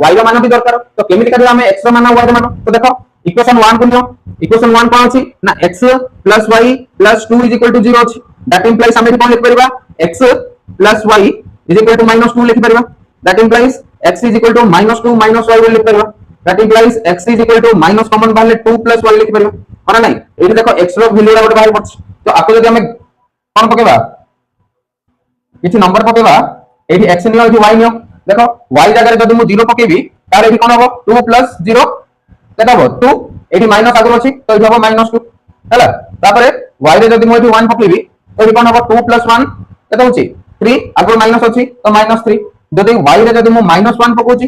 y ର मान भी दरकार तो केमिति करिया हमें x ର मान y ର मान तो देखो इक्वेशन 1 को लियो इक्वेशन 1 कोन अछि ना x + y + 2 = 0 अछि दैट इंप्लाइज हमें कोन लिख परिबा x + y = -2 लिख परिबा दैट इंप्लाइज x = -2 - y लिख परिबा दैट इंप्लाइज x = कॉमन बाहर 2 + 1 लिख परिबा और नहीं एठी देखो x रो वैल्यू गोटे बाहर पड़छ तो आपको जदी हमें कोन पकेबा किछि नंबर पकेबा एठी x नियो एठी y नियो देखो y जगह रे जदी मु 0 पकेबी तार एठी कोन हो 2 + 0 केटा हो 2 एठी माइनस आगु अछि तो एठी हो -2 हैला तापरे y रे जदी मु एठी 1 पकेबी तो एठी कोन हो 2 + 1 केटा होछि 3 आगु माइनस अछि तो -3 जदी y रे जदी मु -1 पकोछि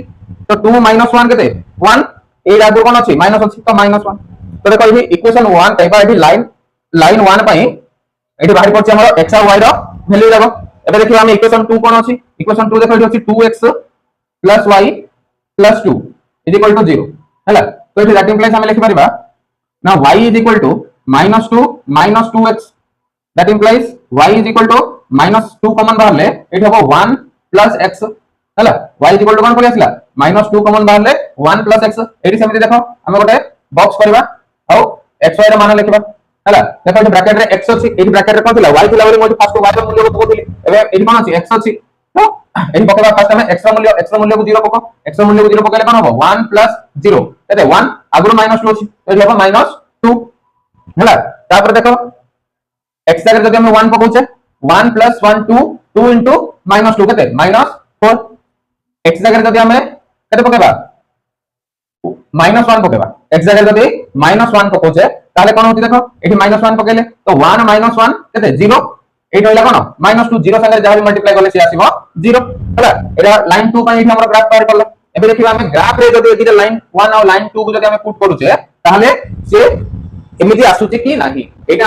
तो 2 - 1 केते 1 ए आगु कोन अछि माइनस अछि तो -1 तो देखो एठी इक्वेशन 1 टाइपा एठी लाइन 1 पई एठी बाहर पड़छ हमर x और y रो वैल्यू देबो एबे देखियो हम इक्वेशन 2 कोन अछि इक्वेशन 2 देखो एठी अछि 2x + y + 2 = 0 हैला तो एठी दैट इंप्लाइज हम लिखि परिबा ना y = -2 - 2x that implies y = -2 common बाहरले एठी हो 1 + x हैला y = कोन पले आसला -2 कॉमन बाहरले 1 + x एठी समिति देखो हम गोटे बॉक्स करबा औ x y रो मान लिखबा हैला देखो एठी ब्रैकेट रे x अछि एठी ब्रैकेट रे कोन थिला y थिला बोली मोठी फास्ट y रो मूल्य को पकोथिली एबे एठी कोन अछि x अछि तो एठी पकबा फास्ट हमें x रो मूल्य को 0 पको x रो मूल्य को 0 पकेले कोन हो 1 + 0 एते 1 आगु -2 अछि तो एठी हो -2 हैला तापर देखो x जगह जदी हम 1 पकोचे 1 + 1 2 2 * -2 केते -4 x जगह जदी हम केते पकेबा -1 पकेबा x जगह जदी -1 पकोचे ताले कोन होती देखो एठी -1 पकेले तो 1 - 1 केते 0 एठी होइला कोन -2 0 संगे जहां मल्टीप्लाई करले से आसीबो 0 हैला एटा लाइन 2 पई एठी हमर ग्राफ तैयार करला एबे देखिबा हम ग्राफ रे जदी एठी लाइन 1 और लाइन 2 को जदी हम पुट करूचे ताले से एमिति आसुची कि नाही एटा